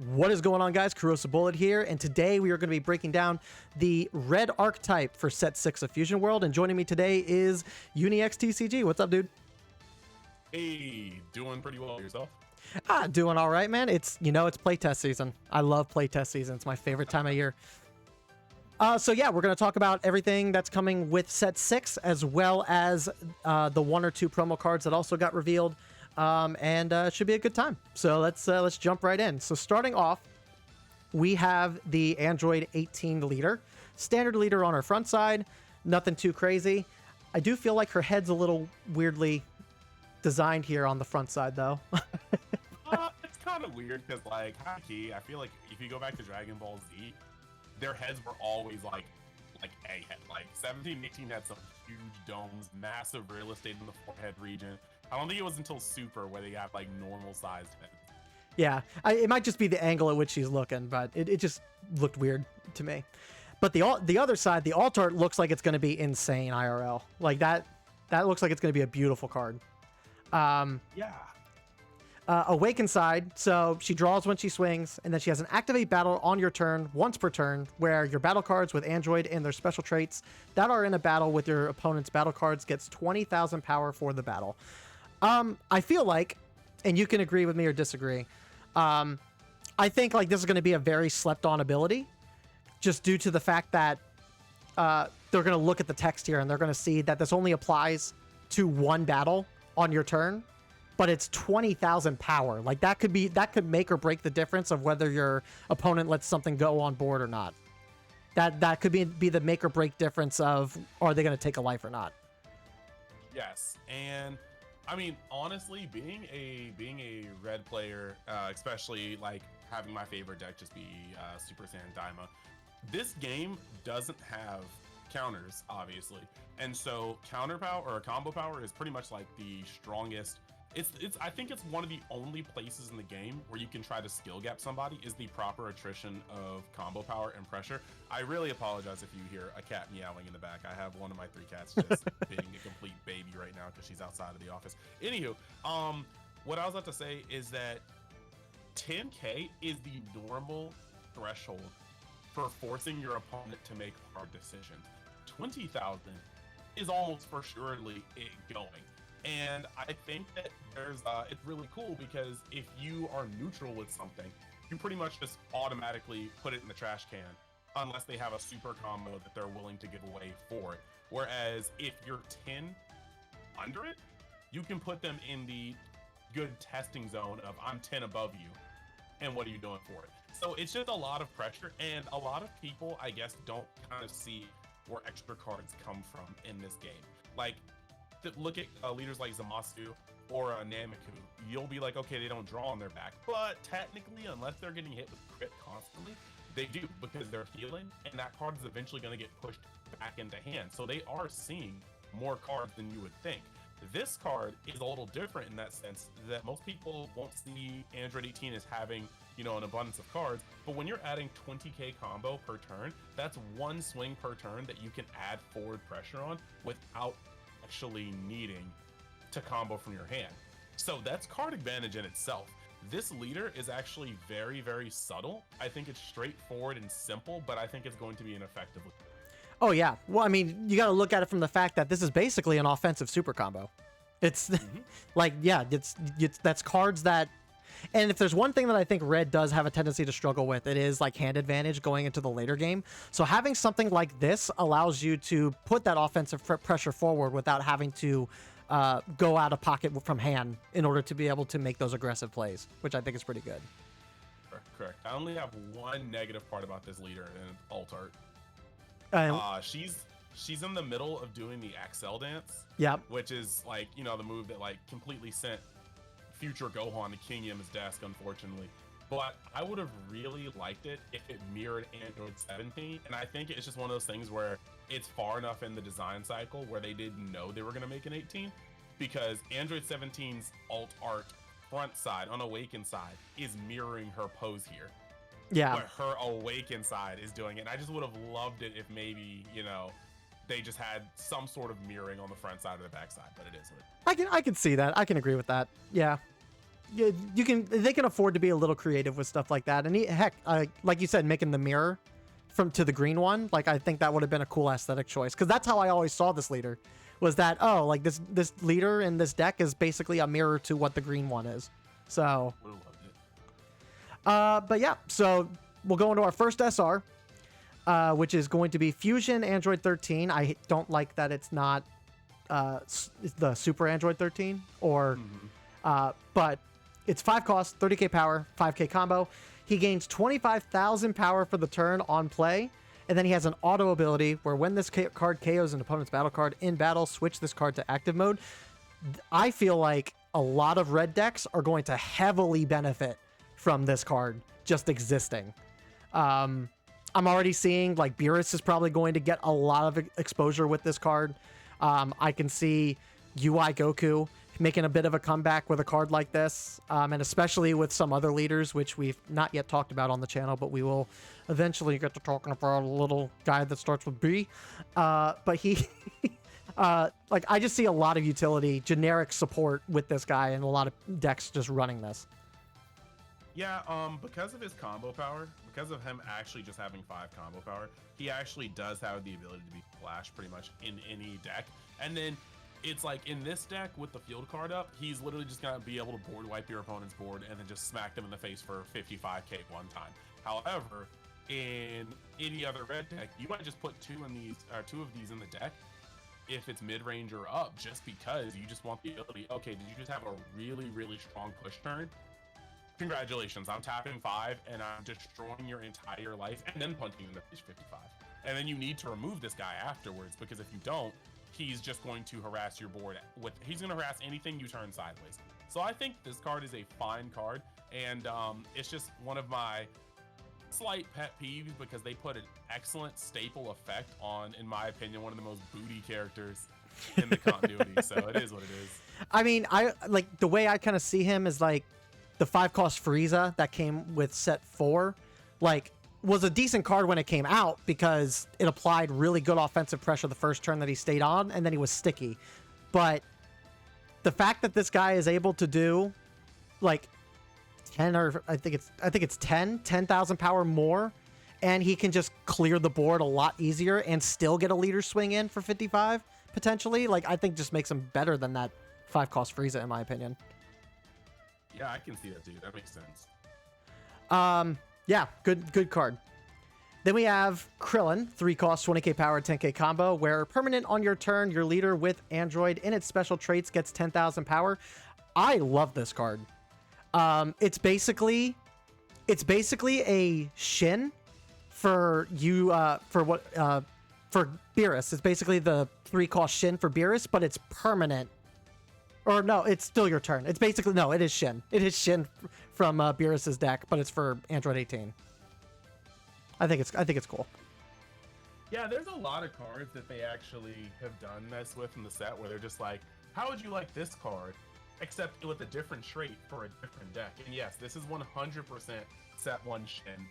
What is going on, guys? Corrosive Bullet here, and today we are going to be breaking down the red archetype for set 6 of Fusion World, and joining me today is UniXTCG. What's up, dude? Hey, doing pretty well. Yourself? Doing all right, man. It's playtest season. I love playtest season. It's my favorite time of year. So yeah, we're going to talk about everything that's coming with set 6, as well as the 1 or 2 promo cards that also got revealed. It should be a good time. So let's jump right in. So starting off, we have the Android 18 leader, standard leader on her front side, nothing too crazy. I do feel like her head's a little weirdly designed here on the front side, though. It's kind of weird because, like, high key, I feel like if you go back to Dragon Ball Z, their heads were always like a head. Like 17, 18 had some huge domes, massive real estate in the forehead region. I don't think it was until Super where they got like normal sized heads. Yeah, it might just be the angle at which she's looking, but it just looked weird to me. But the other side, the alt art looks like it's going to be insane IRL. Like that looks like it's going to be a beautiful card. Yeah. Awaken side, so she draws when she swings, and then she has an activate battle on your turn once per turn, where your battle cards with Android and their special traits that are in a battle with your opponent's battle cards gets 20,000 power for the battle. I feel like, and you can agree with me or disagree, I think like this is going to be a very slept on ability, just due to the fact that they're going to look at the text here and they're going to see that this only applies to one battle on your turn. But it's 20,000 power. Like that could make or break the difference of whether your opponent lets something go on board or not. That could be the make or break difference of are they going to take a life or not. Yes, and I mean honestly, being a red player, especially like having my favorite deck just be Super Saiyan Daima, this game doesn't have counters obviously, and so counter power or combo power is pretty much like the strongest. I think it's one of the only places in the game where you can try to skill gap somebody is the proper attrition of combo power and pressure. I really apologize if you hear a cat meowing in the back. I have one of my 3 cats just being a complete baby right now because she's outside of the office. Anywho, what I was about to say is that 10K is the normal threshold for forcing your opponent to make hard decisions. 20,000 is almost for surely it going. And I think that it's really cool because if you are neutral with something, you pretty much just automatically put it in the trash can unless they have a super combo that they're willing to give away for it. Whereas if you're 10 under it, you can put them in the good testing zone of I'm 10 above you and what are you doing for it? So it's just a lot of pressure, and a lot of people, I guess, don't kind of see where extra cards come from in this game. Like, look at leaders like Zamasu or Namiku. You'll be like, okay, they don't draw on their back, but technically, unless they're getting hit with crit constantly, they do because they're healing, and that card is eventually going to get pushed back into hand. So they are seeing more cards than you would think. This card is a little different in that sense that most people won't see Android 18 as having, an abundance of cards, but when you're adding 20k combo per turn, that's one swing per turn that you can add forward pressure on without actually needing to combo from your hand. So that's card advantage in itself. This leader is actually very, very subtle. I think it's straightforward and simple, but I think it's going to be an effective leader. Oh yeah. Well, I mean, you got to look at it from the fact that this is basically an offensive super combo. It's like, yeah, it's that's cards that, and if there's one thing that I think Red does have a tendency to struggle with, it is like hand advantage going into the later game. So having something like this allows you to put that offensive pressure forward without having to go out of pocket from hand in order to be able to make those aggressive plays, which I think is pretty good. Correct. I only have one negative part about this leader, and it's alt art. She's in the middle of doing the Axel dance. Yep. Which is like, the move that like completely sent future Gohan to King Yim's desk, unfortunately. But I would have really liked it if it mirrored Android 17. And I think it's just one of those things where it's far enough in the design cycle where they didn't know they were going to make an 18, because Android 17's alt art front side on Awaken side is mirroring her pose here. Yeah. But her Awaken side is doing it. And I just would have loved it if maybe, they just had some sort of mirroring on the front side or the back side, but it isn't. I can see that. I can agree with that. Yeah. they can afford to be a little creative with stuff like that. And heck, like you said, making the mirror to the green one, like I think that would have been a cool aesthetic choice, because that's how I always saw this leader, was that, oh, like this leader in this deck is basically a mirror to what the green one is. So but yeah, so we'll go into our first SR, which is going to be Fusion Android 13. I don't like that it's not the Super Android 13, or but it's 5 cost, 30k power, 5k combo. He gains 25,000 power for the turn on play, and then he has an auto ability where when this card KOs an opponent's battle card in battle, switch this card to active mode. I feel like a lot of red decks are going to heavily benefit from this card just existing. I'm already seeing like Beerus is probably going to get a lot of exposure with this card. I can see UI Goku making a bit of a comeback with a card like this, and especially with some other leaders, which we've not yet talked about on the channel, but we will eventually get to talking about a little guy that starts with B. But he, like, I just see a lot of utility, generic support with this guy, and a lot of decks just running this. Yeah, because of his combo power, because of him actually just having 5 combo power, he actually does have the ability to be flash pretty much in any deck. And then it's like in this deck with the field card up, he's literally just gonna be able to board wipe your opponent's board and then just smack them in the face for 55k one time. However, in any other red deck, you might just put 2 of these in the deck if it's mid-range or up, just because you just want the ability. Okay, did you just have a really, really strong push turn? Congratulations, I'm tapping 5 and I'm destroying your entire life and then punching you in the face 55. And then you need to remove this guy afterwards, because if you don't, he's just going to harass your board he's going to harass anything you turn sideways. So I think this card is a fine card, and it's just one of my slight pet peeves, because they put an excellent staple effect on, in my opinion, one of the most booty characters in the continuity. So it is what it is. I mean, I like the way I kind of see him is like the 5 cost Frieza that came with set 4, like, was a decent card when it came out because it applied really good offensive pressure the first turn that he stayed on, and then he was sticky. But the fact that this guy is able to do like 10, or I think it's 10,000 power more, and he can just clear the board a lot easier and still get a leader swing in for 55 potentially, like, I think just makes him better than that 5 cost Frieza in my opinion. Yeah, I can see that, dude. That makes sense. Yeah, good card. Then we have Krillin, 3 cost, 20k power, 10k combo, where permanent on your turn, your leader with Android in its special traits gets 10,000 power. I love this card. It's basically a Shin for you, for Beerus. It's basically the 3 cost Shin for Beerus, but it's permanent. Or no, it's still your turn. It's basically, no, it is Shin. It is Shin from Beerus's deck, but it's for Android 18. I think it's cool. Yeah, there's a lot of cards that they actually have done this with in the set, where they're just like, how would you like this card, except with a different trait for a different deck? And yes, this is 100% set 1 Shin.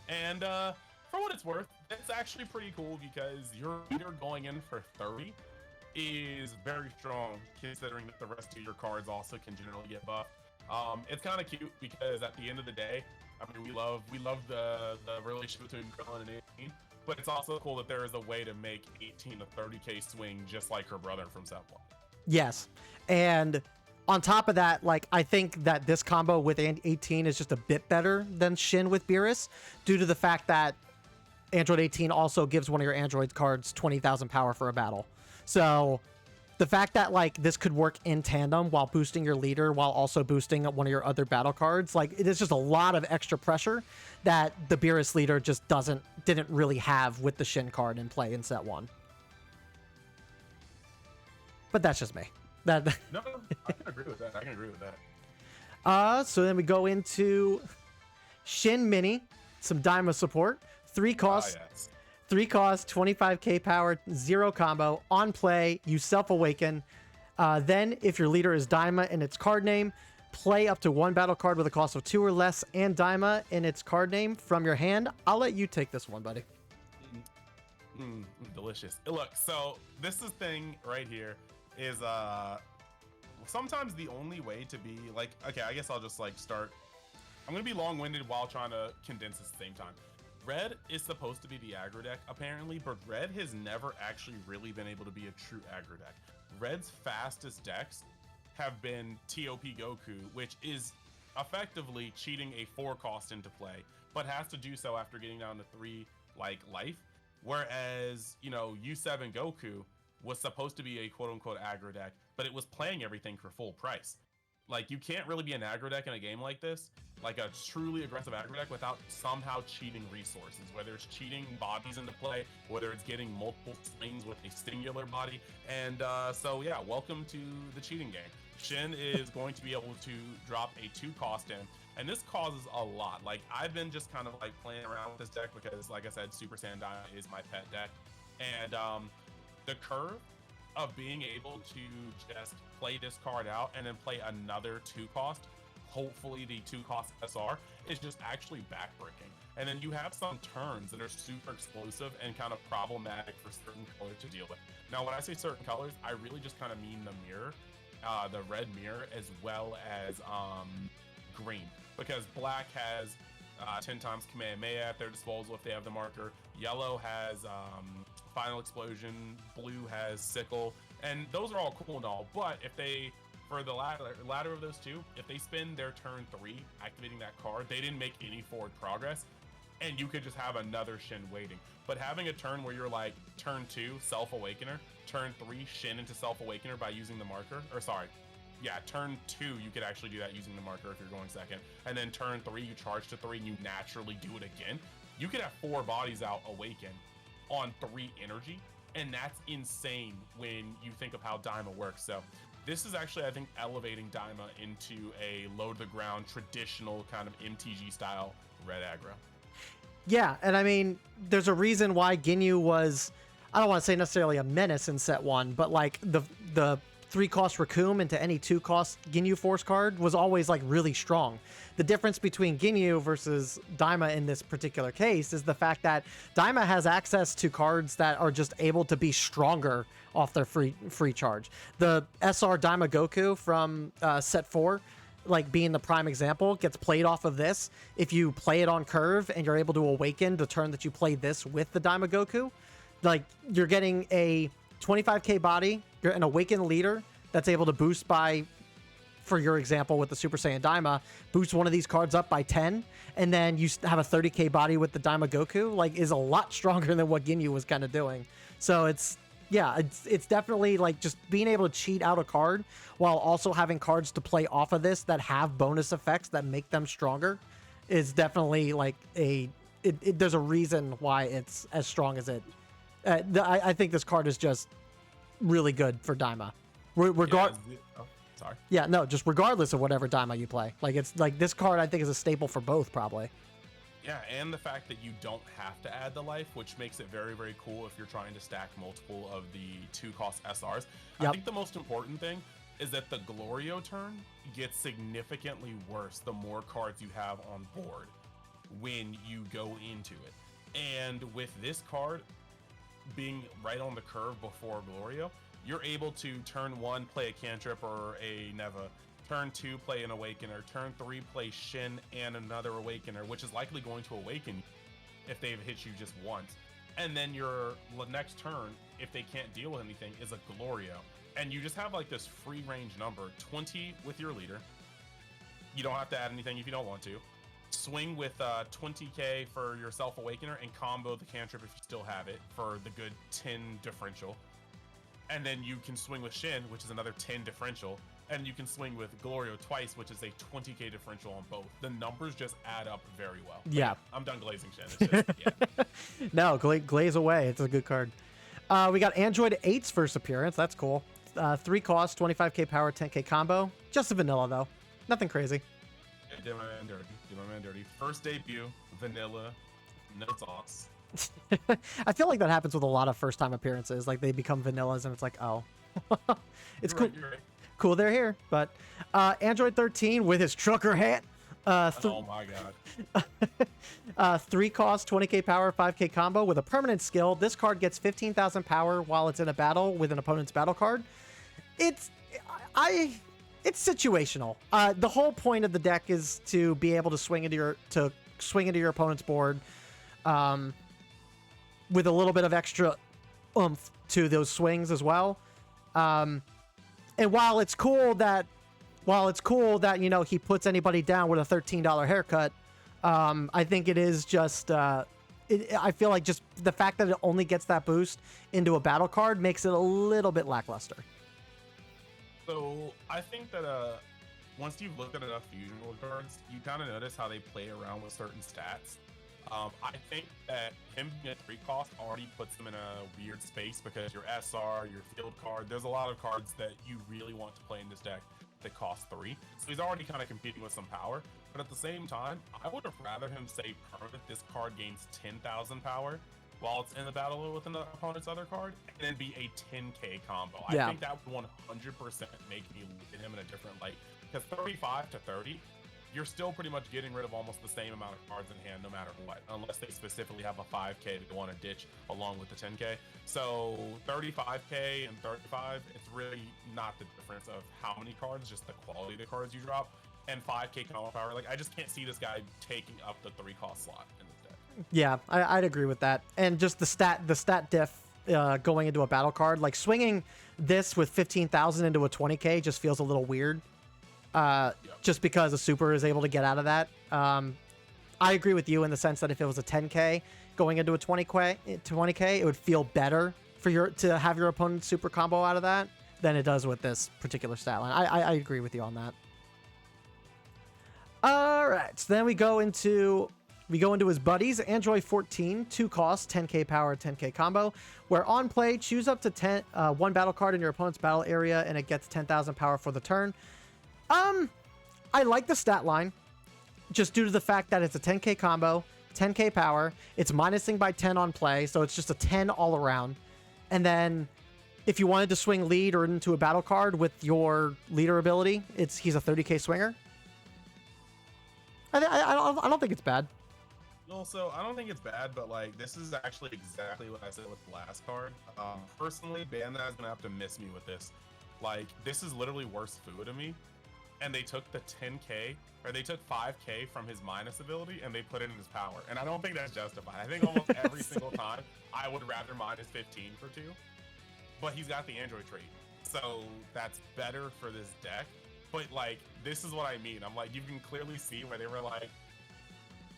And for what it's worth, it's actually pretty cool, because your leader going in for 30 is very strong, considering that the rest of your cards also can generally get buffed. It's kind of cute, because at the end of the day, I mean, we love the relationship between Krillin and 18, but it's also cool that there is a way to make 18 a 30k swing just like her brother from set 1. Yes, and on top of that, like, I think that this combo with 18 is just a bit better than Shin with Beerus, due to the fact that Android 18 also gives one of your Android cards 20,000 power for a battle. So the fact that, like, this could work in tandem while boosting your leader, while also boosting one of your other battle cards, like, it is just a lot of extra pressure that the Beerus leader just didn't really have with the Shin card in play in set 1. But that's just me. No, I can agree with that. So then we go into Shin Mini, some Daima support, 3 costs. Yes. 3 cost, 25k power, 0 combo. On play, you self-awaken. Then, if your leader is Daima in its card name, play up to 1 battle card with a cost of 2 or less and Daima in its card name from your hand. I'll let you take this one, buddy. Delicious. Look, so this is thing right here is sometimes the only way to be like, okay, I guess I'll just like start. I'm gonna be long-winded while trying to condense at the same time. Red is supposed to be the aggro deck apparently, but red has never actually really been able to be a true aggro deck. Red's fastest decks have been TOP Goku, which is effectively cheating a 4-cost into play, but has to do so after getting down to 3 like life. Whereas, you know, U7 Goku was supposed to be a quote-unquote aggro deck, but it was playing everything for full price. Like, you can't really be an aggro deck in a game like this, like a truly aggressive aggro deck, without somehow cheating resources, whether it's cheating bodies into play, whether it's getting multiple swings with a singular body. And so yeah, welcome to the cheating game. Shin is going to be able to drop a 2-cost in, and this causes a lot. Like, I've been just kind of like playing around with this deck because, like I said, Super Saiyan Diamond is my pet deck, and the curve of being able to just play this card out and then play another 2-cost, hopefully the 2-cost SR, is just actually backbreaking. And then you have some turns that are super explosive and kind of problematic for certain colors to deal with. Now, when I say certain colors, I really just kind of mean the mirror, the red mirror, as well as green, because black has 10 times Kamehameha at their disposal if they have the marker. Yellow has Final Explosion, blue has Sickle, and those are all cool and all, but if they, for the latter of those two, if they spend their turn 3 activating that card, they didn't make any forward progress, and you could just have another Shin waiting. But having a turn where you're like, turn 2, Self-Awakener, turn 3, Shin into Self-Awakener by using the marker, or sorry, yeah, turn 2, you could actually do that using the marker if you're going second, and then turn 3, you charge to 3, and you naturally do it again. You could have 4 bodies out Awaken on 3 energy, and that's insane when you think of how Daima works. So this is actually, I think, elevating Daima into a low to the ground, traditional kind of MTG style red aggro. Yeah, and I mean, there's a reason why Ginyu was, I don't want to say necessarily a menace in set 1, but like the 3-cost Raccoon into any 2-cost Ginyu Force card was always like really strong. The difference between Ginyu versus Daima in this particular case is the fact that Daima has access to cards that are just able to be stronger off their free charge. The SR Daima Goku from set 4, like being the prime example, gets played off of this. If you play it on curve and you're able to awaken the turn that you play this with the Daima Goku, like you're getting a 25k body, you're an awakened leader that's able to boost by, for your example with the Super Saiyan Daima, boost one of these cards up by 10, and then you have a 30k body with the Daima Goku, like, is a lot stronger than what Ginyu was kind of doing. So it's, yeah, it's definitely like just being able to cheat out a card while also having cards to play off of this that have bonus effects that make them stronger is definitely like there's a reason why it's as strong as it. I think this card is just really good for Daima. Yeah, no, just regardless of whatever Daima you play. Like, it's like this card I think is a staple for both, probably. Yeah, and the fact that you don't have to add the life, which makes it very, very cool if you're trying to stack multiple of the 2-cost SRs. Yep. I think the most important thing is that the Glorio turn gets significantly worse the more cards you have on board when you go into it. And with this card being right on the curve before Glorio, you're able to turn 1 play a cantrip or a Neva, turn 2 play an Awakener, turn 3 play Shin and another Awakener, which is likely going to awaken if they've hit you just once. And then your next turn, if they can't deal with anything, is a Glorio. And you just have like this free range number, 20 with your leader. You don't have to add anything if you don't want to. Swing with 20k for your Self-Awakener and combo the cantrip if you still have it for the good 10 differential. And then you can swing with Shin, which is another 10 differential. And you can swing with Glorio twice, which is a 20k differential on both. The numbers just add up very well. But yeah. I'm done glazing Shin. It's just, yeah. No, glaze away. It's a good card. We got Android 8's first appearance. That's cool. 3 cost, 25k power, 10k combo. Just a vanilla, though. Nothing crazy. Yeah, did my man dirty. Did my man dirty. First debut, vanilla, no sauce. I feel like that happens with a lot of first-time appearances. Like, they become vanillas, and it's like, oh. It's cool. You're right. Cool they're here. But Android 13 with his trucker hat. Oh my god. 3 cost, 20k power, 5k combo with a permanent skill. This card gets 15,000 power while it's in a battle with an opponent's battle card. it's situational. The whole point of the deck is to be able to swing into your opponent's board, with a little bit of extra oomph to those swings as well. And while it's cool that he puts anybody down with a $13 haircut, I think it is just I feel like just the fact that it only gets that boost into a battle card makes it a little bit lackluster. So I think that once you've looked at enough fusion world cards, you kind of notice how they play around with certain stats. I think that him being a 3 cost already puts him in a weird space because your SR, your field card, there's a lot of cards that you really want to play in this deck that cost 3. So he's already kind of competing with some power. But at the same time, I would have rather him say permanent this card gains 10,000 power while it's in the battle with an opponent's other card, and then be a 10k combo. Yeah. I think that would 100% make me look at him in a different light. Because 35 to 30, you're still pretty much getting rid of almost the same amount of cards in hand no matter what, unless they specifically have a 5k that they want to ditch along with the 10k. So 35k and 35, it's really not the difference of how many cards, just the quality of the cards you drop. And 5k combo power, like I just can't see this guy taking up the 3 cost slot in this deck. Yeah, I'd agree with that. And just the stat diff going into a battle card, like swinging this with 15,000 into a 20k just feels a little weird. Just because a super is able to get out of that. I agree with you in the sense that if it was a 10k going into a 20k, it would feel better for to have your opponent's super combo out of that than it does with this particular stat line. I agree with you on that. All right, so then we go into his buddies. Android 14, 2 cost, 10k power, 10k combo, where on play, choose up to 1 battle card in your opponent's battle area, and it gets 10,000 power for the turn. I like the stat line, just due to the fact that it's a 10k combo, 10k power, it's minusing by 10 on play, so it's just a 10 all around. And then if you wanted to swing lead or into a battle card with your leader ability, he's a 30k swinger. I don't think it's bad. Also, I don't think it's bad, but like this is actually exactly what I said with the last card. Personally, Bandai is gonna have to miss me with this. Like, this is literally worse food to me. And they took the 10k, or they took 5k from his minus ability, and they put it in his power. And I don't think that's justified. I think almost every single time, I would rather minus 15 for 2. But he's got the Android trait, so that's better for this deck. But like, this is what I mean. I'm like, you can clearly see where they were like,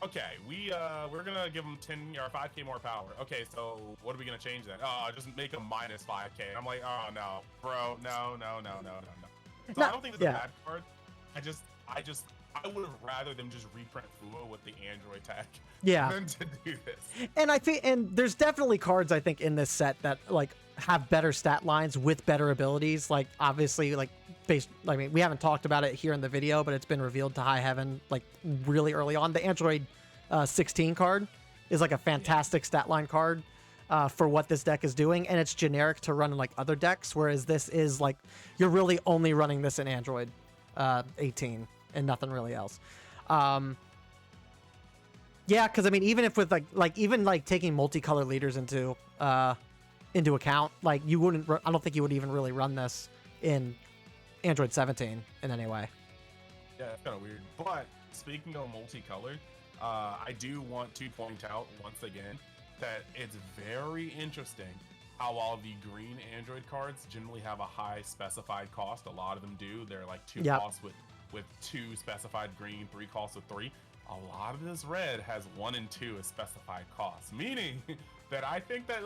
okay, we're gonna give him 10 or 5k more power. Okay, so what are we gonna change then? Oh, just make him minus 5k. And I'm like, oh no, bro, no. So I don't think it's a bad card. I would have rather them just reprint Fuo with the Android tag. Yeah. Than to do this. And there's definitely cards I think in this set that like have better stat lines with better abilities. Like obviously like we haven't talked about it here in the video, but it's been revealed to high heaven like really early on. The Android 16 card is like a fantastic stat line card for what this deck is doing, and it's generic to run in like other decks, whereas this is like you're really only running this in Android 18 and nothing really else. Yeah, because I mean, even if with like taking multicolor leaders into account, like you wouldn't. I don't think you would even really run this in Android 17 in any way. Yeah, it's kind of weird. But speaking of multicolored, I do want to point out once again that it's very interesting how while the green Android cards generally have a high specified cost, a lot of them do. They're like 2 costs with 2 specified green, 3 costs with 3. A lot of this red has 1 and 2 as specified costs, meaning that I think that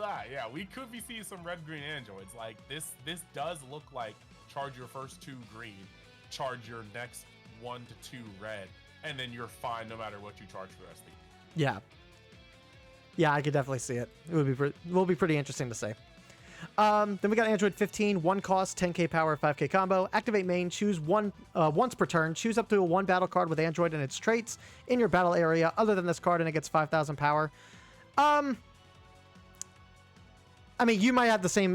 we could be seeing some red green Androids. Like this does look like charge your first 2 green, charge your next 1 to 2 red, and then you're fine no matter what you charge for the rest of the game. Yeah, I could definitely see it. It will be pretty interesting to see. Then we got Android 15, 1 cost, 10k power, 5k combo. Activate main, choose one once per turn. Choose up to 1 battle card with Android and its traits in your battle area other than this card, and it gets 5,000 power. I mean, you might have the same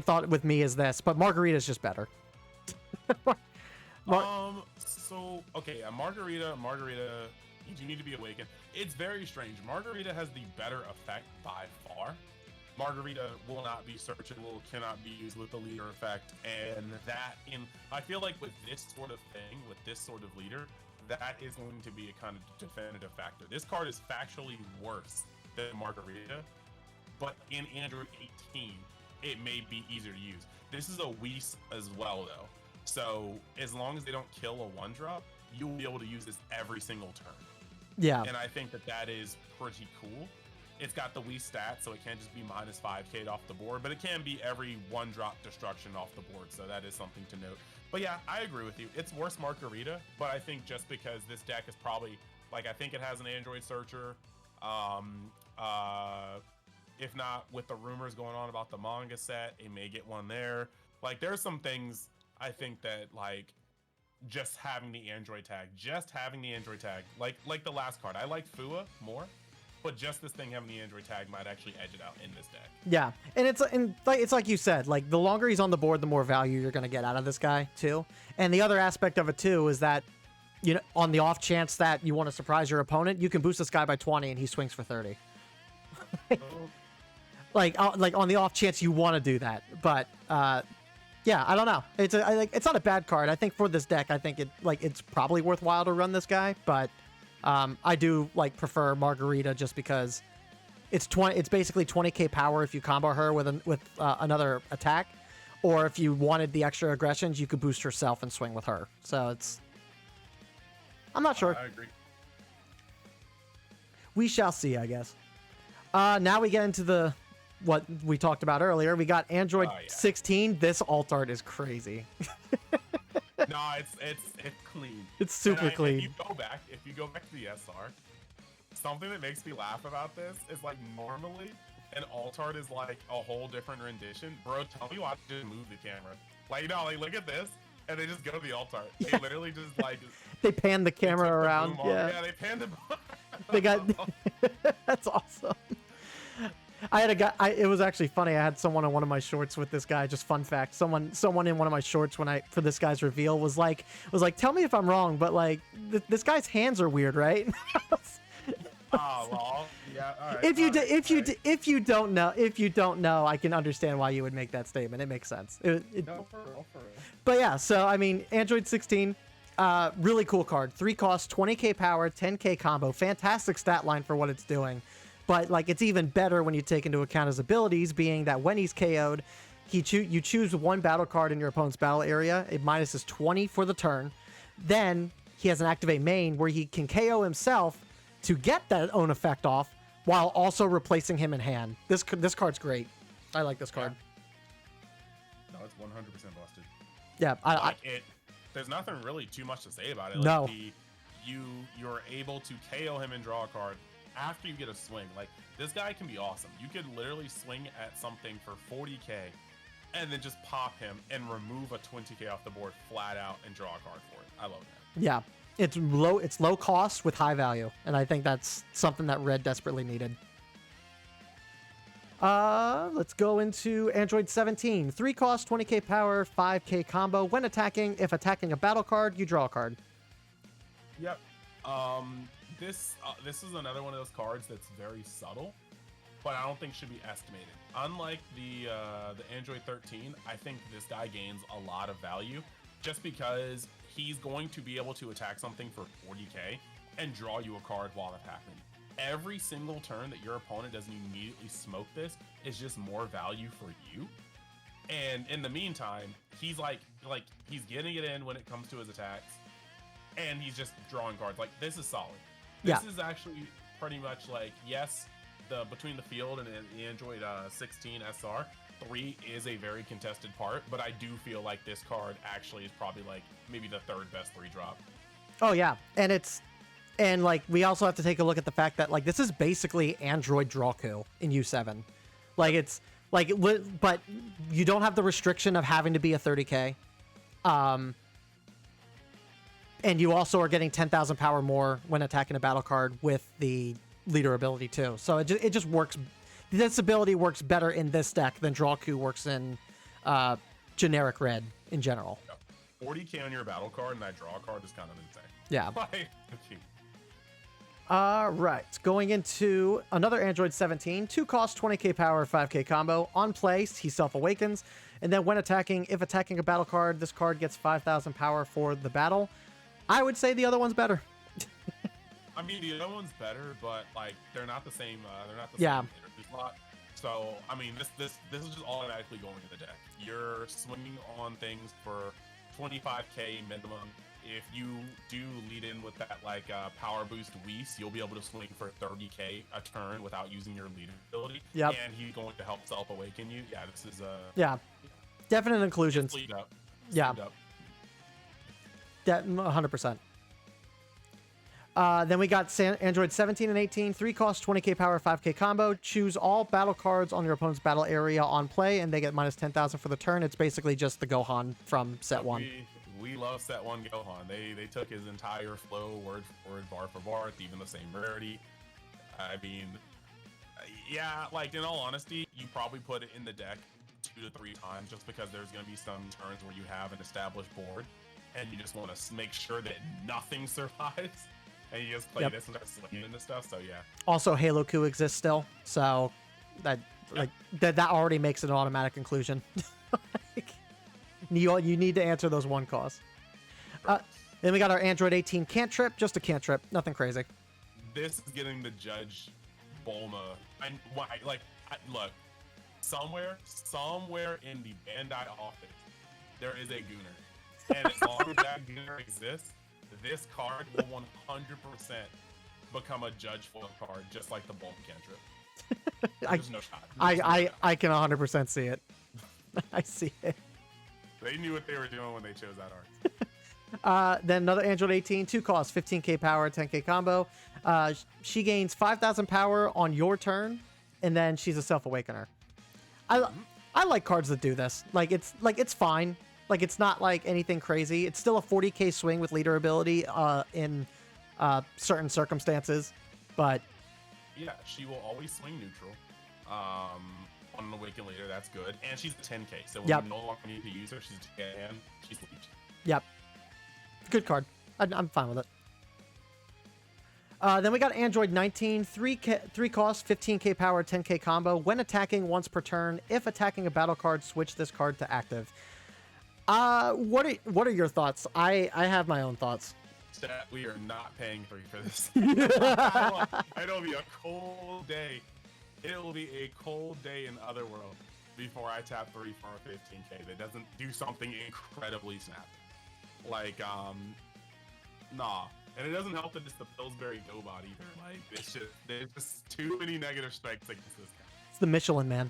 thought with me as this, but Margarita's just better. So okay, Margarita, you need to be awakened. It's very strange. Margarita has the better effect by far. Margarita will not be searchable, cannot be used with the leader effect, and I feel like with this sort of thing, with this sort of leader, that is going to be a kind of definitive factor. This card is factually worse than Margarita, but in Android 18, it may be easier to use. This is a Whis as well, though. So as long as they don't kill a 1-drop, you'll be able to use this every single turn. Yeah. And I think that is pretty cool. It's got the Whis stat, so it can't just be minus 5k off the board, but it can be every 1-drop destruction off the board, so that is something to note. But yeah, I agree with you. It's worse Margarita, but I think just because this deck is probably, like, I think it has an Android searcher. If not, with the rumors going on about the manga set, it may get one there. Like, there's some things I think that, like, just having the Android tag, like the last card. I like Fua more, but just this thing having the Android tag might actually edge it out in this deck. Yeah, and it's like you said, like the longer he's on the board, the more value you're gonna get out of this guy too. And the other aspect of it too is that, you know, on the off chance that you want to surprise your opponent, you can boost this guy by 20 and he swings for 30. Like on the off chance you want to do that, but yeah, I don't know. It's not a bad card. I think for this deck, I think it's probably worthwhile to run this guy, but I do prefer Margarita just because it's basically 20k power if you combo her with another attack, or if you wanted the extra aggressions, you could boost herself and swing with her. So I'm not sure. I agree. We shall see, I guess. Now we get into what we talked about earlier. We got Android 16. This alt art is crazy. No, it's clean. It's super clean. If you go back to the SR, something that makes me laugh about this is like normally an alt art is like a whole different rendition. Bro, tell me why they just move the camera. Like, no, like look at this, and they just go to the alt art. They literally just like they pan the camera around. Yeah, they panned the. They got. That's awesome. I had a guy. It was actually funny. I had someone on one of my shorts with this guy. Just fun fact. Someone in one of my shorts for this guy's reveal was like, tell me if I'm wrong, but like this guy's hands are weird, right? Oh, well, yeah. All right. If you don't know, I can understand why you would make that statement. It makes sense. No, for real. But yeah, so I mean, Android 16, really cool card. 3 cost, 20k power, 10k combo. Fantastic stat line for what it's doing. But like, it's even better when you take into account his abilities, being that when he's KO'd, you choose one battle card in your opponent's battle area. It minuses 20 for the turn. Then he has an activate main where he can KO himself to get that own effect off while also replacing him in hand. This card's great. I like this card. No, it's 100% busted. Yeah, there's nothing really too much to say about it. No. Like you're able to KO him and draw a card after you get a swing. Like, this guy can be awesome. You could literally swing at something for 40k and then just pop him and remove a 20k off the board flat out and draw a card for it. I love that. Yeah, it's low cost with high value, and I think that's something that Red desperately needed. Let's go into Android 17. 3 cost, 20k power, 5k combo. When attacking, if attacking a battle card, you draw a card. Yep. This is another one of those cards that's very subtle, but I don't think should be estimated. Unlike the Android 13, I think this guy gains a lot of value just because he's going to be able to attack something for 40k and draw you a card while it's happening. Every single turn that your opponent doesn't immediately smoke this is just more value for you. And in the meantime, he's like he's getting it in when it comes to his attacks, and he's just drawing cards. Like, this is solid. This is actually pretty much like, yes, between the field and the Android 16 SR, 3 is a very contested part, but I do feel like this card actually is probably like maybe the 3rd best 3-drop. Oh yeah, and like we also have to take a look at the fact that like this is basically Android Drawku in U7. Like, it's like, but you don't have the restriction of having to be a 30k. And you also are getting 10,000 power more when attacking a battle card with the leader ability too. So it just works. This ability works better in this deck than Drawku works in generic Red in general. 40k on your battle card and I draw a card is kind of insane. Yeah. Right. Going into another Android 17, 2 cost, 20k power, 5k combo. On play, he self-awakens. And then when attacking, if attacking a battle card, this card gets 5,000 power for the battle. I would say the other one's better. I mean, the other one's better, but like they're not the same. They're not the Yeah. same energy slot. So I mean, this is just automatically going to the deck. You're swinging on things for 25k minimum. If you do lead in with that like power boost Whis, you'll be able to swing for 30k a turn without using your leader ability. Yep. And he's going to help self-awaken you. Yeah, this is Yeah. Definite inclusions. Sleeved up. Yeah. Sleeved up. 100%. Then we got Android 17 and 18, 3 cost, 20k power, 5k combo. Choose all battle cards on your opponent's battle area on play, and they get minus 10,000 for the turn. It's basically just the Gohan from set 1. We love set 1 Gohan. They took his entire flow word for word, bar for bar, it's even the same rarity. I mean, yeah, like in all honesty, you probably put it in the deck 2 to 3 times just because there's going to be some turns where you have an established board and you just want to make sure that nothing survives. And you just play this and start swinging into stuff. So yeah. Also, Halo Coup exists still, so that that already makes it an automatic inclusion. Like, you need to answer those 1 costs. Then we got our Android 18 cantrip, just a cantrip, nothing crazy. This is getting the Judge Bulma. Look, somewhere in the Bandai office, there is a Gooner, and as long as that Gooner exists, this card will 100% become a Judge foil card, just like the Bulma cantrip. There's no shot. I can 100% see it. I see it. They knew what they were doing when they chose that art. Then another Android 18, 2 costs, 15k power, 10k combo. She gains 5,000 power on your turn, and then she's a self-awakener. I like cards that do this. It's fine. Like, it's not like anything crazy. It's still a 40k swing with leader ability in certain circumstances, but yeah, she will always swing neutral. On an awaken leader, that's good, and she's a 10k. So when you no longer need to use her, she's a 10k and she's leech. Yep, good card. I'm fine with it. Then we got Android 19, 3 cost, 15k power, 10k combo. When attacking once per turn, if attacking a battle card, switch this card to active. What are your thoughts? I have my own thoughts. Chat, we are not paying for this. It'll be a cold day. It will be a cold day in Otherworld before I tap 3 for a 15k that doesn't do something incredibly snap. Like, nah. And it doesn't help that it's the Pillsbury GoBot either. Like, there's just too many negative specs against this guy. It's the Michelin Man.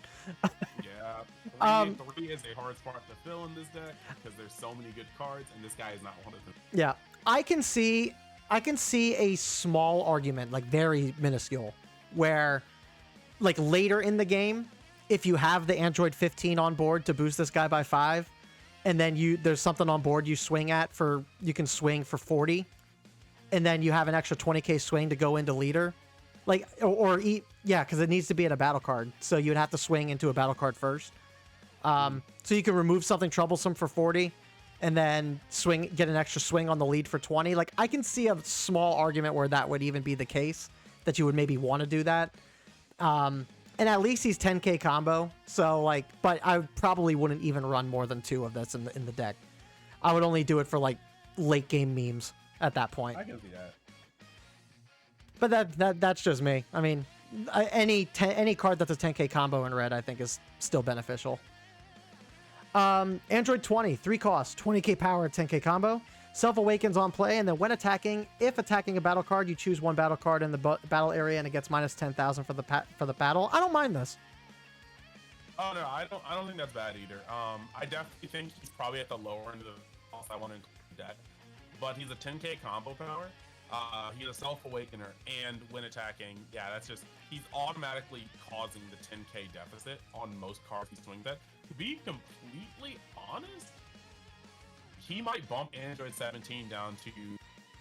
Yeah. 3 is a hard spot to fill in this deck because there's so many good cards, and this guy is not one of them. Yeah. I can see a small argument, like very minuscule, where like later in the game, if you have the Android 15 on board to boost this guy by 5, and then there's something on board you can swing for 40, and then you have an extra 20k swing to go into leader, like because it needs to be at a battle card, so you'd have to swing into a battle card first. So you can remove something troublesome for 40, and then get an extra swing on the lead for 20. Like, I can see a small argument where that would even be the case, that you would maybe want to do that. And at least he's 10k combo, so like, but I probably wouldn't even run more than 2 of this in the deck. I would only do it for like late game memes at that point. I can see that. But that's just me. I mean, any card that's a 10k combo in red, I think is still beneficial. Android 20, 3 costs, 20k power, 10k combo. Self-awakens on play, and then when attacking, if attacking a battle card, you choose 1 battle card in the battle area, and it gets minus 10,000 for the battle. I don't mind this. Oh no, I don't think that's bad either. I definitely think he's probably at the lower end of the cost I want to include in deck, but he's a 10k combo power. He's a self-awakener, and when attacking, yeah, that's just, he's automatically causing the 10k deficit on most cards he swings at. To be completely honest, he might bump Android 17 down to,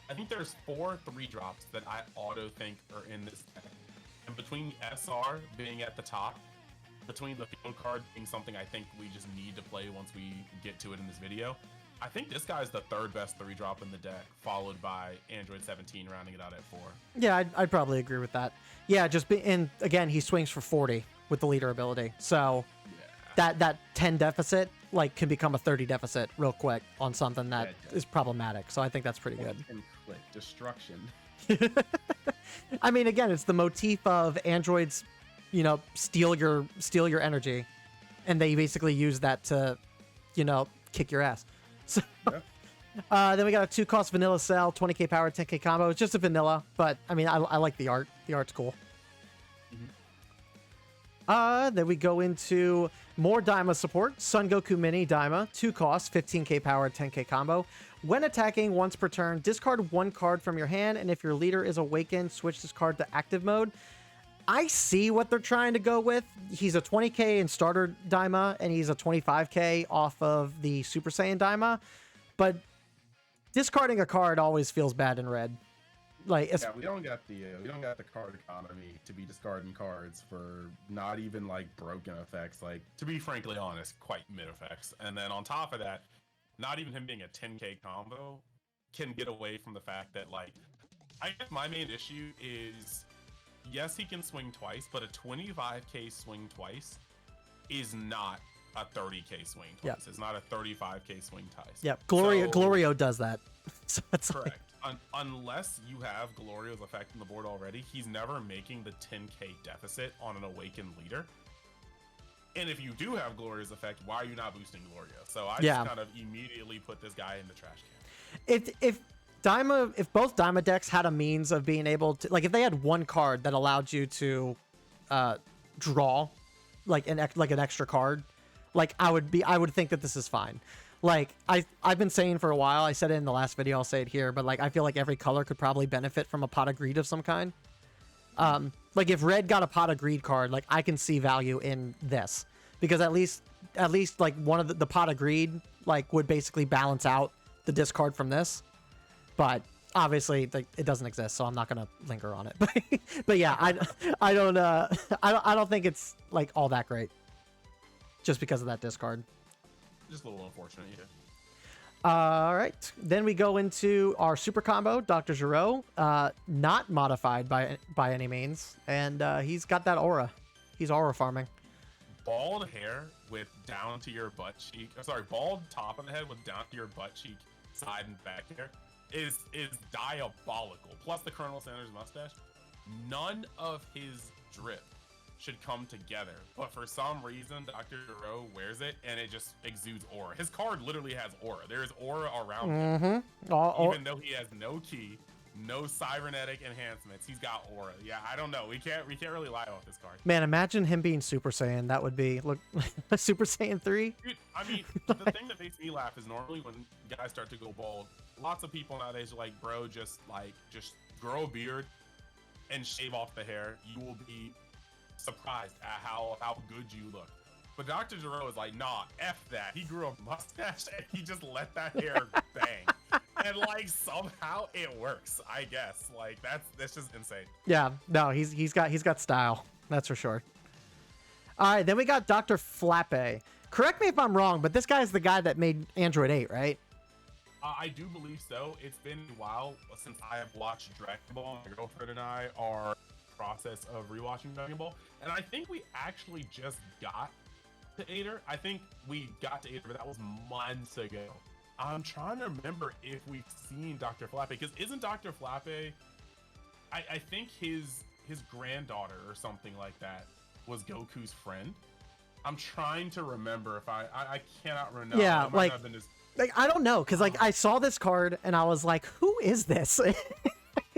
I think there's 4 3-drops that I auto think are in this deck. And between the SR being at the top, between the field card being something I think we just need to play once we get to it in this video, I think this guy's the third best 3-drop in the deck, followed by Android 17 rounding it out at 4. Yeah, I'd probably agree with that. Yeah, and again, he swings for 40 with the leader ability. So that 10 deficit like can become a 30 deficit real quick on something that is problematic. So I think that's pretty good. And click destruction. I mean, again, it's the motif of androids, steal your energy, and they basically use that to, kick your ass. So, then we got a 2-cost vanilla cell, 20k power, 10k combo. It's just a vanilla, but I mean, I like the art. The art's cool. Then we go into more Daima support. Son Goku Mini Daima, 2 costs, 15k power, 10k combo. When attacking once per turn, discard 1 card from your hand, and if your leader is awakened, switch this card to active mode. I see what they're trying to go with. He's a 20k in starter Daima, and he's a 25k off of the Super Saiyan Daima, but discarding a card always feels bad in red. Like, we don't got the card economy to be discarding cards for not even like broken effects. Like, to be frankly honest, quite mid effects. And then on top of that, not even him being a 10k combo can get away from the fact that, like, I guess my main issue is, yes, he can swing twice, but a 25k swing twice is not a 30k swing twice. Yep. It's not a 35k swing twice. Yep, Glorio does that. So it's correct. Like... Unless you have Glorio's effect on the board already, he's never making the 10k deficit on an awakened leader. And if you do have Glorio's effect, why are you not boosting Glorio? So I just kind of immediately put this guy in the trash can. If both Daima decks had a means of being able to, like, if they had one card that allowed you to draw like an extra card, like I would think that this is fine. Like, I've been saying for a while, I said it in the last video, I'll say it here, but like I feel like every color could probably benefit from a Pot of Greed of some kind. Like if red got a Pot of Greed card, like I can see value in this, because at least like one of the Pot of Greed like would basically balance out the discard from this. But obviously, like, it doesn't exist, so I'm not gonna linger on it. But yeah, I don't think it's like all that great, just because of that discard. Just a little unfortunate, yeah. All right, then we go into our super combo, Dr. Giro, not modified by any means, and he's got that aura. He's aura farming. Bald hair with down to your butt cheek. Bald top of the head with down to your butt cheek, side and back hair is diabolical. Plus the Colonel Sanders mustache. None of his drip should come together, but for some reason Dr. Giro wears it and it just exudes aura. His card literally has aura. There is aura around him. Even though he has no key, no cybernetic enhancements, he's got aura. Yeah, I don't know. We can't really lie about this card. Man, imagine him being Super Saiyan. That would be Super Saiyan 3. Dude, I mean, the thing that makes me laugh is normally when guys start to go bald, lots of people nowadays are like, bro, just grow a beard and shave off the hair. You will be surprised at how good you look. But Dr. Giro is like, nah, F that. He grew a mustache and he just let that hair bang. And like somehow it works, I guess. Like that's just insane. Yeah, no, he's got style. That's for sure. All right, then we got Dr. Flappe. Correct me if I'm wrong, but this guy's the guy that made Android 8, right? I do believe so. It's been a while since I have watched Dragon Ball. My girlfriend and I are process of rewatching Dragon Ball, and I think we actually just got to Ader. I think we got to Ader, but that was months ago. I'm trying to remember if we've seen Dr. Flappe, because isn't Dr. Flappe, I think his granddaughter or something like that was Goku's friend. I'm trying to remember if I cannot remember. Yeah, like I don't know, because like I saw this card and I was like, who is this?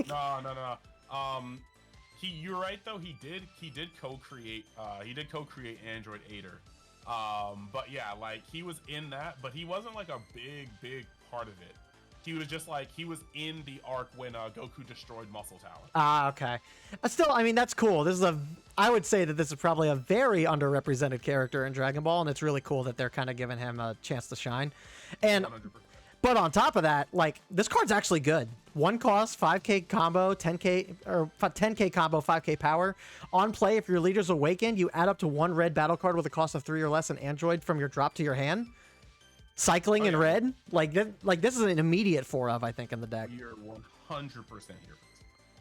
No. You're right though. He did co-create Android 8er. But yeah, like he was in that, but he wasn't like a big part of it. He was just like, he was in the arc when Goku destroyed Muscle Tower. Okay. Still, I mean, that's cool. I would say that this is probably a very underrepresented character in Dragon Ball, and it's really cool that they're kind of giving him a chance to shine. And 100%. But on top of that, like, this card's actually good. 1 cost, 5k combo, 10k combo, 5k power. On play, if your leader's awakened, you add up to 1 red battle card with a cost of 3 or less an android from your drop to your hand. cycling in yeah. red. Like this is an immediate 4 of, I think, in the deck. You're 100% here.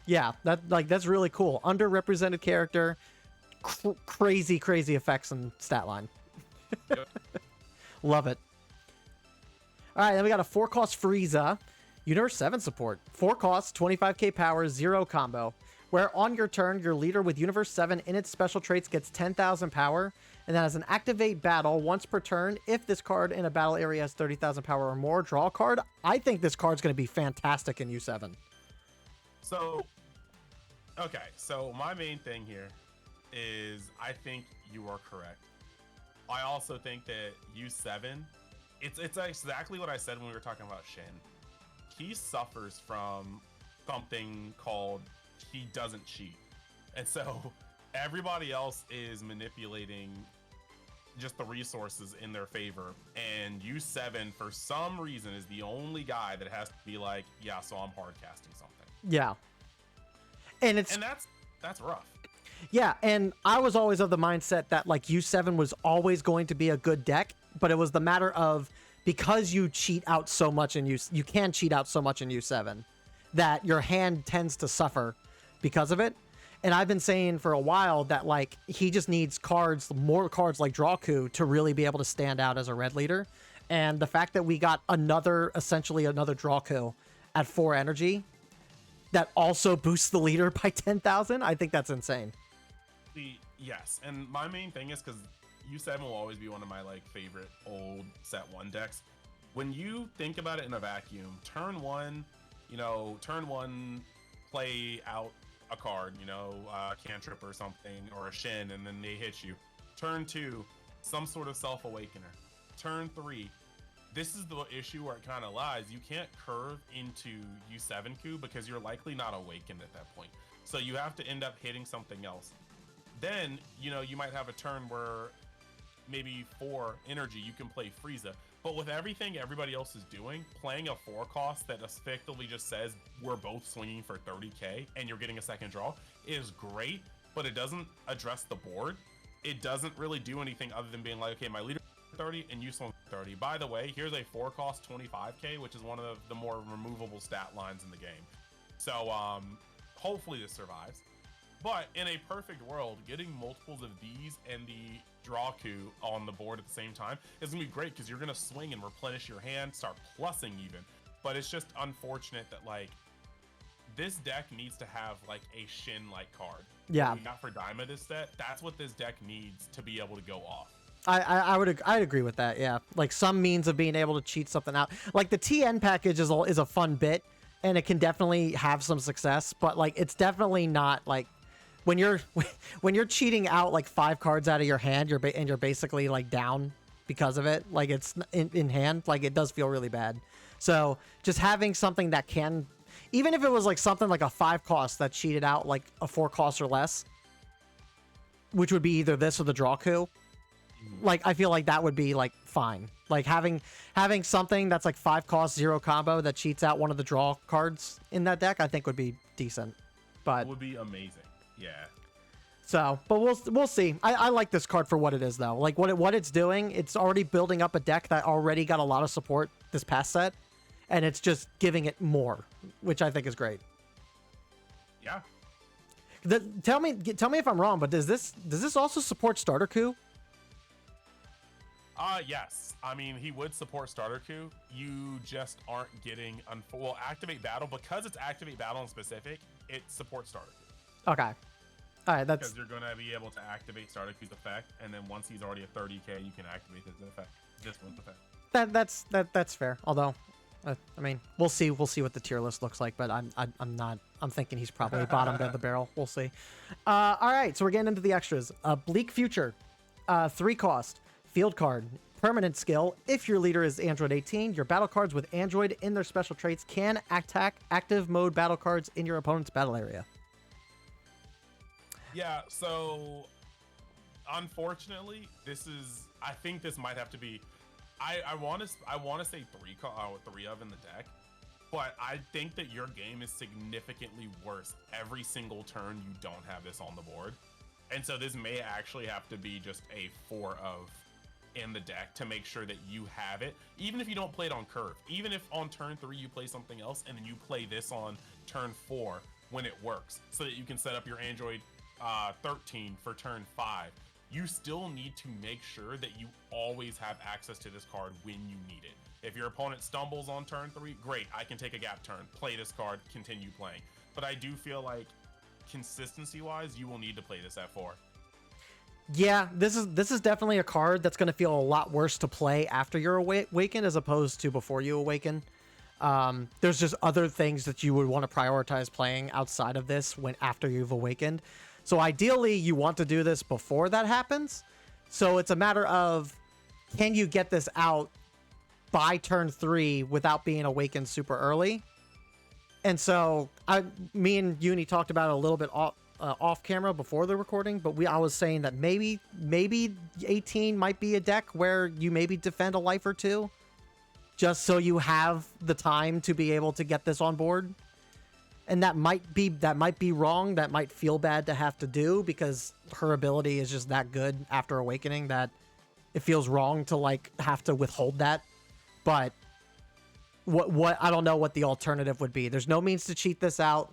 Yeah, that's really cool. Underrepresented character, crazy effects and stat line. Yep. Love it. All right, then we got a 4-cost Frieza, Universe 7 support. 4 costs, 25k power, 0 combo. Where on your turn, your leader with Universe 7 in its special traits gets 10,000 power, and then as an activate battle once per turn, if this card in a battle area has 30,000 power or more, draw a card. I think this card's going to be fantastic in U7. So, okay, so my main thing here is I think you are correct. I also think that U7, it's exactly what I said when we were talking about Shin. He suffers from something called he doesn't cheat. And so everybody else is manipulating just the resources in their favor. And U7, for some reason, is the only guy that has to be like, yeah, so I'm hard casting something. Yeah. And that's rough. Yeah, and I was always of the mindset that like U7 was always going to be a good deck, but it was the matter of because you cheat out so much in you can cheat out so much in U7 that your hand tends to suffer because of it. And I've been saying for a while that like he just needs more cards like Drawku to really be able to stand out as a red leader. And the fact that we got essentially another Drawku at 4 energy that also boosts the leader by 10,000, I think that's insane. Yes, and my main thing is because U7 will always be one of my like favorite old set 1 decks. When you think about it in a vacuum, turn one, play out a card, cantrip or something, or a Shin, and then they hit you. Turn 2, some sort of self-awakener. Turn 3, this is the issue where it kind of lies. You can't curve into U7-Ku because you're likely not awakened at that point. So you have to end up hitting something else. Then, you might have a turn where maybe 4 energy, you can play Frieza. But with everything everybody else is doing, playing a 4 cost that effectively just says we're both swinging for 30k and you're getting a second draw is great, but it doesn't address the board. It doesn't really do anything other than being like, okay, my leader 30 and you swing 30. By the way, here's a 4 cost 25k, which is one of the more removable stat lines in the game. So hopefully this survives. But in a perfect world, getting multiples of these and the Drawku on the board at the same time is gonna be great because you're gonna swing and replenish your hand, start plussing even. But it's just unfortunate that like this deck needs to have like a Shin-like card. Yeah. We got for Daima this set. That's what this deck needs to be able to go off. I'd agree with that. Yeah, like some means of being able to cheat something out. Like the TN package is a fun bit, and it can definitely have some success. But like it's definitely not like when you're cheating out like 5 cards out of your hand, you're basically like down because of it. Like it's in hand, like it does feel really bad. So just having something that can, even if it was like something like a 5 cost that cheated out like a 4 cost or less, which would be either this or the Drawku. Like I feel like that would be like fine. Like having something that's like 5 cost 0 combo that cheats out one of the draw cards in that deck, I think would be decent. But it would be amazing. Yeah. So, but we'll see. I like this card for what it is though. Like what it's doing, it's already building up a deck that already got a lot of support this past set, and it's just giving it more, which I think is great. Yeah. Tell me if I'm wrong, but does this also support Starter Coup? Yes. I mean, he would support Starter Coup. You just aren't getting Activate Battle, because it's Activate Battle in specific, it supports Starter Coup. Okay. All right, that's... Because you're going to be able to activate Starter Q's effect, and then once he's already at 30k, you can activate his effect. This one's effect. That's fair. Although, I mean, we'll see what the tier list looks like, but I'm thinking he's probably bottomed of the barrel. We'll see. All right, so we're getting into the extras. Bleak Future, 3 cost. Field card, permanent skill. If your leader is Android 18, your battle cards with Android in their special traits can attack active mode battle cards in your opponent's battle area. Yeah, so unfortunately, I think this might have to be. I want to say 3 of in the deck, but I think that your game is significantly worse every single turn you don't have this on the board, and so this may actually have to be just a 4 of in the deck to make sure that you have it, even if you don't play it on curve. Even if on turn 3 you play something else and then you play this on turn 4 when it works, so that you can set up your Android 13 for turn 5. You still need to make sure that you always have access to this card when you need it. If your opponent stumbles on turn 3, great, I can take a gap turn, play this card, continue playing. But I do feel like consistency-wise, you will need to play this at 4. Yeah, this is definitely a card that's going to feel a lot worse to play after you're awakened as opposed to before you awaken. There's just other things that you would want to prioritize playing outside of this when after you've awakened. So ideally, you want to do this before that happens. So it's a matter of, can you get this out by turn 3 without being awakened super early? And so me and Uni talked about it a little bit off camera before the recording, but I was saying that maybe 18 might be a deck where you maybe defend a life or two, just so you have the time to be able to get this on board. And that might be wrong. That might feel bad to have to do because her ability is just that good after awakening that it feels wrong to like have to withhold that. But what I don't know what the alternative would be. There's no means to cheat this out.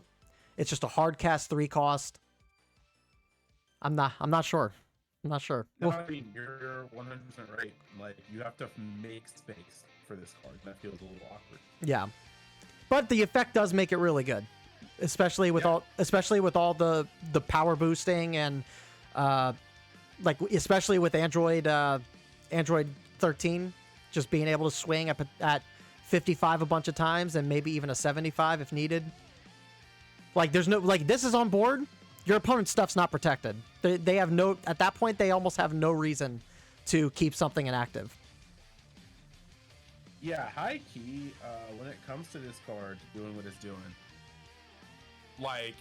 It's just a hard cast 3 cost. I'm not sure. I'm not sure. No, I mean, you're 100% right. Like, you have to make space for this card. That feels a little awkward. Yeah, but the effect does make it really good, especially with all the power boosting and like especially with Android 13, just being able to swing up at 55 a bunch of times and maybe even a 75 if needed. Like there's no, like this is on board, your opponent's stuff's not protected. They have no, at that point they almost have no reason to keep something inactive. Yeah, high key, when it comes to this card doing what it's doing, like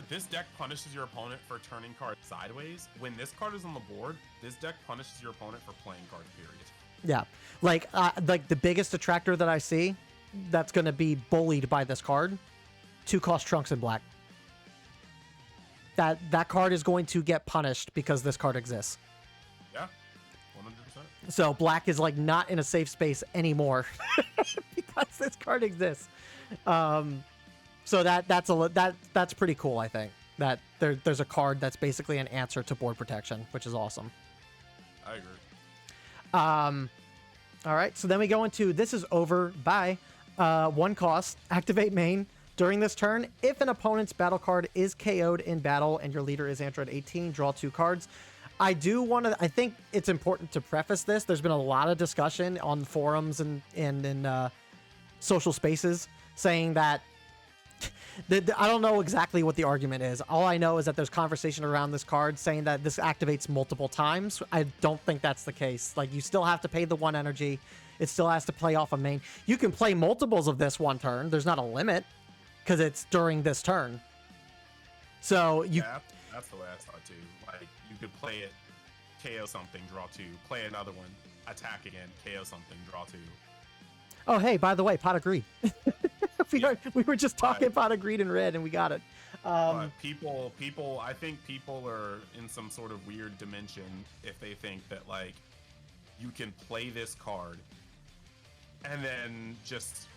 this deck punishes your opponent for turning cards sideways. When this card is on the board, this deck punishes your opponent for playing cards, period. Yeah, like the biggest attractor that I see that's going to be bullied by this card, 2-cost Trunks in black. That card is going to get punished because this card exists. Yeah, 100%. So black is like not in a safe space anymore because this card exists. So that's pretty cool. I think that there's a card that's basically an answer to board protection, which is awesome. I agree. All right, so then we go into this is over by 1 cost, activate main. During this turn, if an opponent's battle card is KO'd in battle and your leader is Android 18, draw 2 cards. I think it's important to preface this. There's been a lot of discussion on forums and in social spaces saying that I don't know exactly what the argument is. All I know is that there's conversation around this card saying that this activates multiple times. I don't think that's the case. Like, you still have to pay the 1 energy. It still has to play off a main. You can play multiples of this 1 turn. There's not a limit because it's during this turn. So yeah, that's the way I saw it too. Like, you could play it, KO something, draw 2. Play another one, attack again, KO something, draw 2. Oh, hey, by the way, pot of greed. We were just talking pot of greed in red, and we got it. But people, I think people are in some sort of weird dimension if they think that, like, you can play this card and then just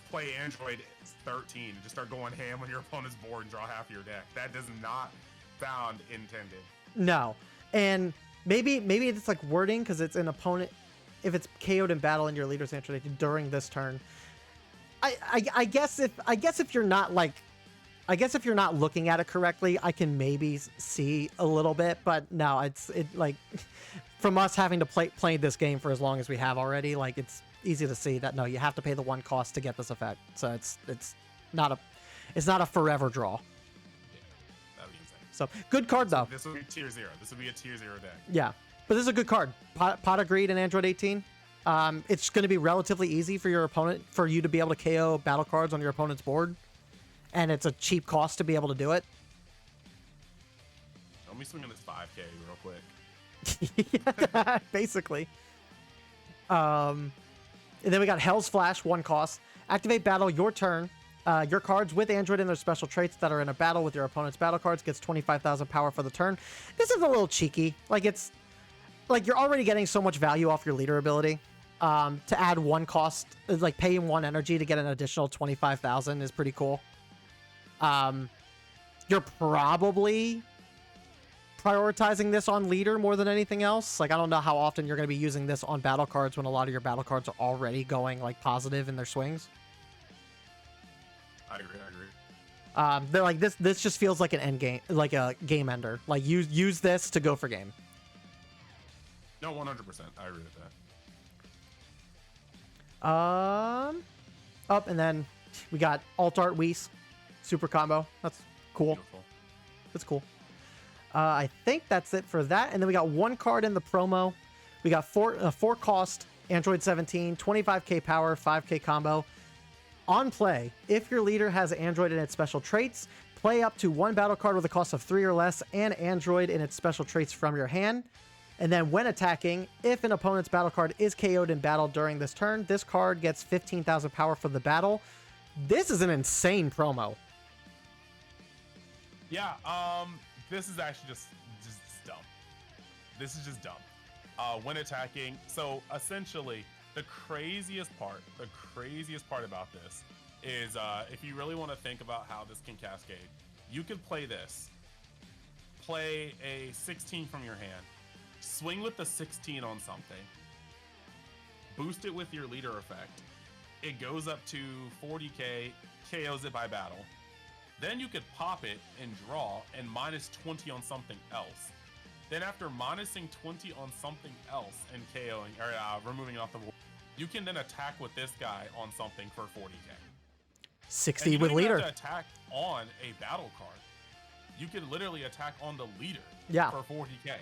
play Android 13 and just start going ham on your opponent's board and draw half of your deck. That does not sound intended. No. And maybe it's like wording because it's an opponent. If it's KO'd in battle and your leader's Android 18 during this turn, I guess if you're not looking at it correctly, I can maybe see a little bit, but no, it's like from us having to play this game for as long as we have already, like it's easy to see that no, you have to pay the 1 cost to get this effect. So it's not a forever draw. Yeah, that'd be insane. So good card though. This would be tier 0. This would be a tier 0 deck. Yeah, but this is a good card. Pot of Greed and Android 18. It's going to be relatively easy for you to be able to KO battle cards on your opponent's board, and it's a cheap cost to be able to do it. Let me swing on this 5K real quick. Yeah, basically. And then we got Hell's Flash, 1 cost. Activate battle, your turn. Your cards with Android and their special traits that are in a battle with your opponent's battle cards gets 25,000 power for the turn. This is a little cheeky. Like like you're already getting so much value off your leader ability. To add one cost, like paying 1 energy to get an additional 25,000 is pretty cool. You're probably prioritizing this on leader more than anything else. Like, I don't know how often you're going to be using this on battle cards when a lot of your battle cards are already going like positive in their swings. I agree. They're like this just feels like an end game, like a game ender. Like use this to go for game. No, 100%. I agree with that. Up, and then we got Alt Art Whis, super combo. That's cool. Beautiful. That's cool. I think that's it for that. And then we got 1 card in the promo. We got 4 cost Android 17, 25k power, 5k combo. On play, if your leader has Android in its special traits, play up to 1 battle card with a cost of 3 or less and Android in its special traits from your hand. And then when attacking, if an opponent's battle card is KO'd in battle during this turn, this card gets 15,000 power for the battle. This is an insane promo. Yeah, this is actually just dumb. This is just dumb. When attacking, so essentially, the craziest part about this is if you really want to think about how this can cascade, you could play this. Play a 16 from your hand. Swing with the 16 on something. Boost it with your leader effect. It goes up to 40k, KOs it by battle. Then you could pop it and draw and minus 20 on something else. Then after minusing 20 on something else and KOing, or removing it off the board, you can then attack with this guy on something for 40k. 60 with leader. You don't have to attack on a battle card. You can literally attack on the leader for 40k.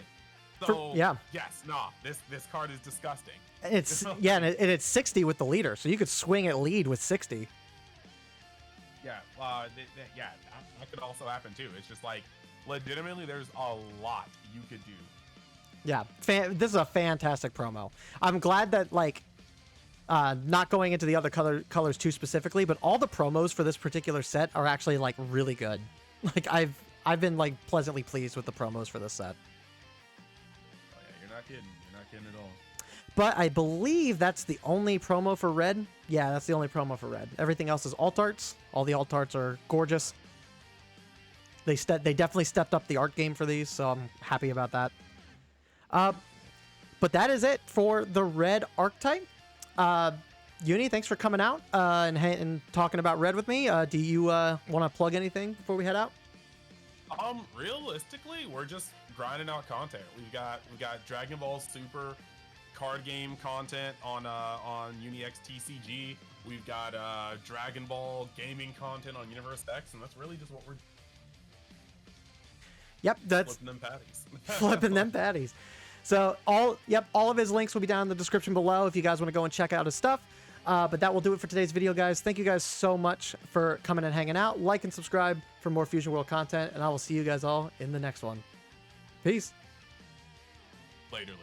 So, yes, this card is disgusting. It's and it's 60 with the leader, so you could swing at lead with 60. Yeah, that could also happen too. It's just like, legitimately, there's a lot you could do. Yeah, this is a fantastic promo. I'm glad that, like, not going into the other colors too specifically, but all the promos for this particular set are actually, like, really good. Like, I've been, like, pleasantly pleased with the promos for this set. Oh yeah, you're not kidding. You're not kidding at all. But I believe that's the only promo for red. Yeah, that's the only promo for red. Everything else is alt arts. All the alt arts are gorgeous. They definitely stepped up the art game for these, so I'm happy about that. But that is it for the red archetype. Uni, thanks for coming out and talking about red with me. Do you want to plug anything before we head out? Realistically, we're just grinding out content. We got Dragon Ball Super card game content on UniX TCG. We've got Dragon Ball gaming content on Universe X, and that's really just what we're. Yep, that's flipping them patties. Flipping them patties. So all of his links will be down in the description below if you guys want to go and check out his stuff. But that will do it for today's video, guys. Thank you guys so much for coming and hanging out. Like and subscribe for more Fusion World content, and I will see you guys all in the next one. Peace. Later.